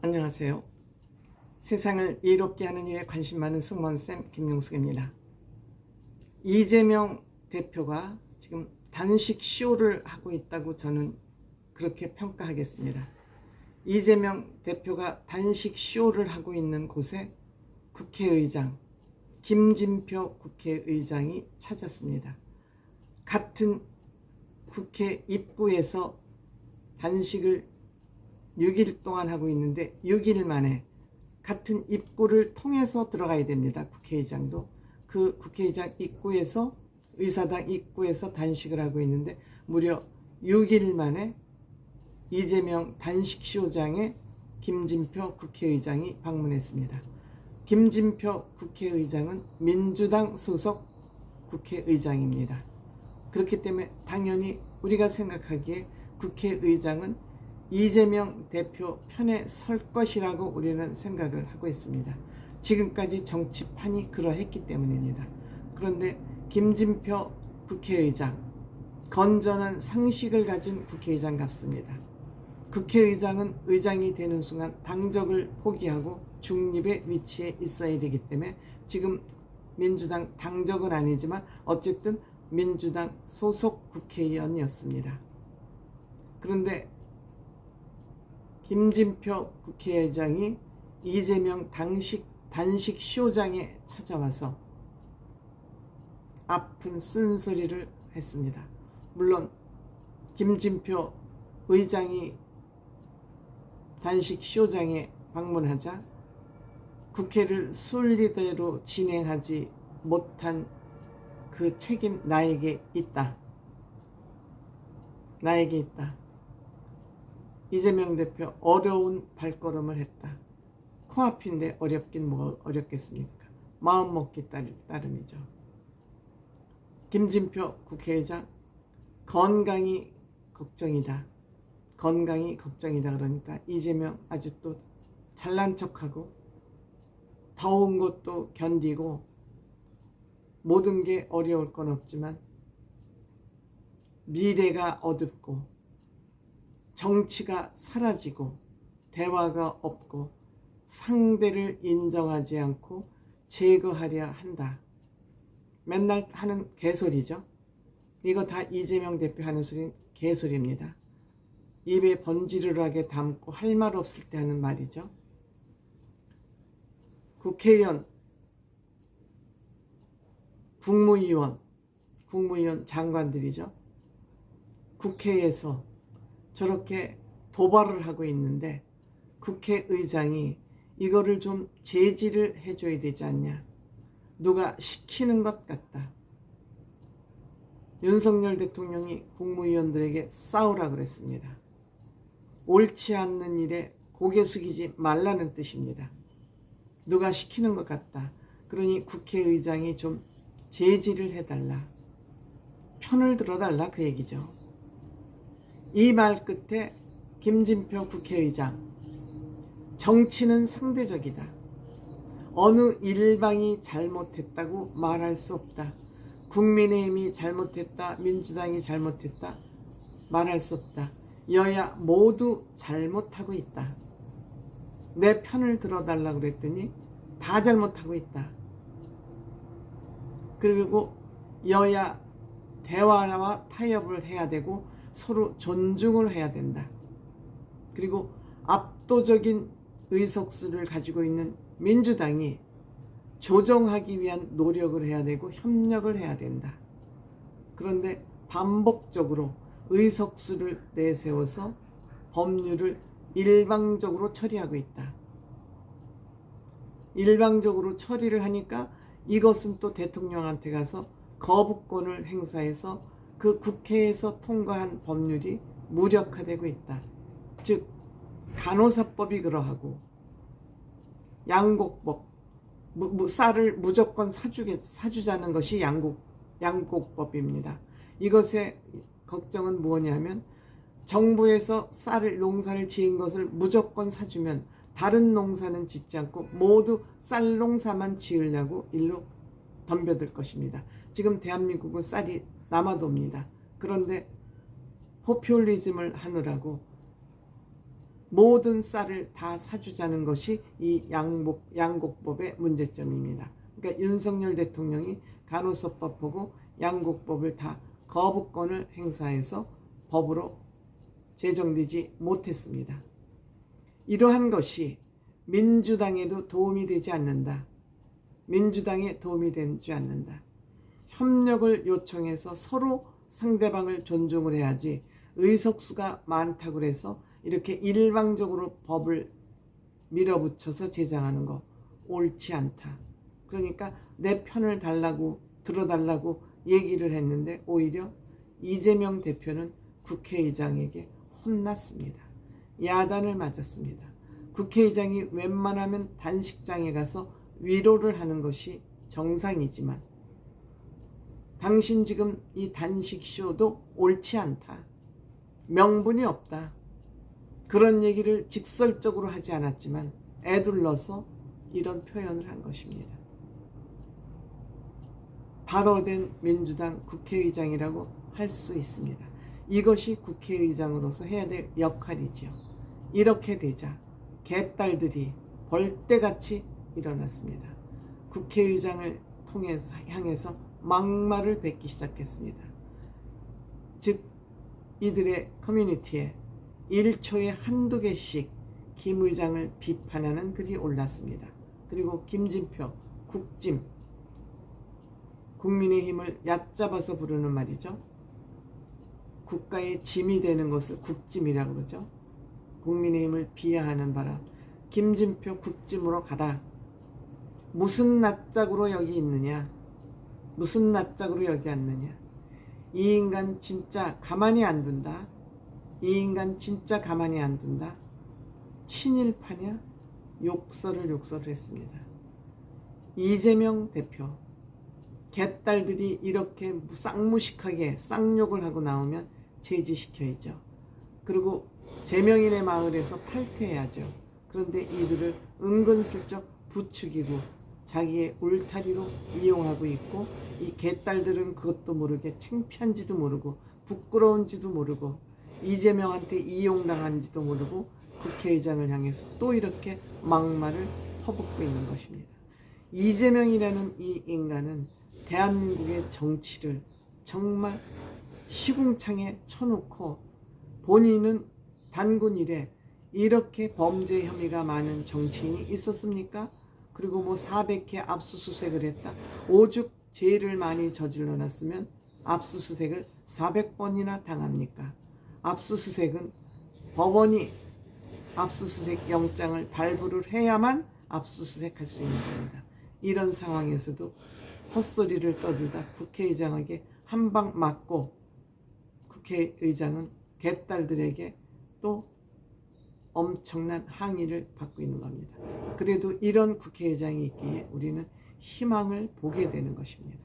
안녕하세요. 세상을 이롭게 하는 일에 관심 많은 승무원쌤 김용숙입니다. 이재명 대표가 지금 단식 쇼를 하고 있다고 저는 그렇게 평가하겠습니다. 이재명 대표가 단식 쇼를 하고 있는 곳에 국회의장 김진표 국회의장이 찾았습니다. 같은 국회 입구에서 단식을 6일 동안 하고 있는데 6일 만에 같은 입구를 통해서 들어가야 됩니다. 국회의장도. 그 국회의장 입구에서 의사당 입구에서 단식을 하고 있는데 무려 6일 만에 이재명 단식쇼장에 김진표 국회의장이 방문했습니다. 김진표 국회의장은 민주당 소속 국회의장입니다. 그렇기 때문에 당연히 우리가 생각하기에 국회의장은 이재명 대표 편에 설 것이라고 우리는 생각을 하고 있습니다. 지금까지 정치판이 그러했기 때문입니다. 그런데 김진표 국회의장, 건전한 상식을 가진 국회의장 같습니다. 국회의장은 의장이 되는 순간 당적을 포기하고 중립의 위치에 있어야 되기 때문에 지금 민주당 당적은 아니지만 어쨌든 민주당 소속 국회의원이었습니다. 그런데 김진표 국회의장이 이재명 단식 쇼장에 찾아와서 아픈 쓴소리를 했습니다. 물론 김진표 의장이 단식 쇼장에 방문하자 국회를 순리대로 진행하지 못한 그 책임 나에게 있다. 나에게 있다. 이재명 대표 어려운 발걸음을 했다. 코앞인데 어렵긴 뭐 어렵겠습니까? 마음먹기 따름이죠. 김진표 국회의장 건강이 걱정이다. 건강이 걱정이다. 그러니까 이재명 아주 또 잘난 척하고 더운 것도 견디고 모든 게 어려울 건 없지만 미래가 어둡고 정치가 사라지고 대화가 없고 상대를 인정하지 않고 제거하려 한다. 맨날 하는 개소리죠. 이거 다 이재명 대표 하는 소리는 개소리입니다. 입에 번지르르하게 담고 할 말 없을 때 하는 말이죠. 국회의원, 국무위원 장관들이죠. 국회에서 저렇게 도발을 하고 있는데 국회의장이 이거를 좀 제지를 해줘야 되지 않냐. 누가 시키는 것 같다. 윤석열 대통령이 국무위원들에게 싸우라 그랬습니다. 옳지 않는 일에 고개 숙이지 말라는 뜻입니다. 누가 시키는 것 같다. 그러니 국회의장이 좀 제지를 해달라. 편을 들어달라 그 얘기죠. 이 말 끝에 김진표 국회의장, 정치는 상대적이다. 어느 일방이 잘못했다고 말할 수 없다. 국민의힘이 잘못했다, 민주당이 잘못했다 말할 수 없다. 여야 모두 잘못하고 있다. 내 편을 들어달라고 그랬더니 다 잘못하고 있다. 그리고 여야 대화와 타협을 해야 되고 서로 존중을 해야 된다. 그리고 압도적인 의석수를 가지고 있는 민주당이 조정하기 위한 노력을 해야 되고 협력을 해야 된다. 그런데 반복적으로 의석수를 내세워서 법률을 일방적으로 처리하고 있다. 일방적으로 처리를 하니까 이것은 또 대통령한테 가서 거부권을 행사해서 그 국회에서 통과한 법률이 무력화되고 있다. 즉 간호사법이 그러하고 양곡법, 쌀을 무조건 사주자는 것이 양곡법입니다. 이것의 걱정은 뭐냐면 정부에서 농사를 지은 것을 무조건 사주면 다른 농사는 짓지 않고 모두 쌀 농사만 지으려고 일로 덤벼들 것입니다. 지금 대한민국은 쌀이 남아도입니다. 그런데 포퓰리즘을 하느라고 모든 쌀을 다 사주자는 것이 이 양곡법의 문제점입니다. 그러니까 윤석열 대통령이 간호사법하고 양곡법을 다 거부권을 행사해서 법으로 제정되지 못했습니다. 이러한 것이 민주당에도 도움이 되지 않는다. 민주당에 도움이 되지 않는다. 협력을 요청해서 서로 상대방을 존중을 해야지 의석수가 많다고 해서 이렇게 일방적으로 법을 밀어붙여서 제정하는 거 옳지 않다. 그러니까 내 편을 들어달라고 얘기를 했는데 오히려 이재명 대표는 국회의장에게 혼났습니다. 야단을 맞았습니다. 국회의장이 웬만하면 단식장에 가서 위로를 하는 것이 정상이지만 당신 지금 이 단식쇼도 옳지 않다. 명분이 없다. 그런 얘기를 직설적으로 하지 않았지만 애둘러서 이런 표현을 한 것입니다. 바로 된 민주당 국회의장이라고 할 수 있습니다. 이것이 국회의장으로서 해야 될 역할이지요. 이렇게 되자 개딸들이 벌떼같이 일어났습니다. 국회의장을 향해서 막말을 뱉기 시작했습니다. 즉 이들의 커뮤니티에 1초에 한두 개씩 김 의장을 비판하는 글이 올랐습니다. 그리고 김진표, 국짐, 국민의힘을 얕잡아서 부르는 말이죠. 국가의 짐이 되는 것을 국짐이라고 그러죠. 국민의힘을 비하하는 바람 김진표 국짐으로 가라. 무슨 낯짝으로 여기 있느냐. 무슨 낯짝으로 여기 왔느냐. 이 인간 진짜 가만히 안 둔다. 이 인간 진짜 가만히 안 둔다. 친일파냐? 욕설을 했습니다. 이재명 대표 개딸들이 이렇게 쌍무식하게 쌍욕을 하고 나오면 제지시켜야죠. 그리고 제명인의 마을에서 탈퇴해야죠. 그런데 이들을 은근슬쩍 부추기고 자기의 울타리로 이용하고 있고 이 개딸들은 그것도 모르게 창피한지도 모르고 부끄러운지도 모르고 이재명한테 이용당한지도 모르고 국회의장을 향해서 또 이렇게 막말을 퍼붓고 있는 것입니다. 이재명이라는 이 인간은 대한민국의 정치를 정말 시궁창에 쳐놓고 본인은 단군 이래 이렇게 범죄 혐의가 많은 정치인이 있었습니까? 그리고 뭐 400회 압수수색을 했다. 오죽 죄를 많이 저질러 놨으면 압수수색을 400번이나 당합니까? 압수수색은 법원이 압수수색 영장을 발부를 해야만 압수수색할 수 있는 겁니다. 이런 상황에서도 헛소리를 떠들다 국회의장에게 한 방 맞고 국회의장은 개딸들에게 또 엄청난 항의를 받고 있는 겁니다. 그래도 이런 국회의장이 있기에 우리는 희망을 보게 되는 것입니다.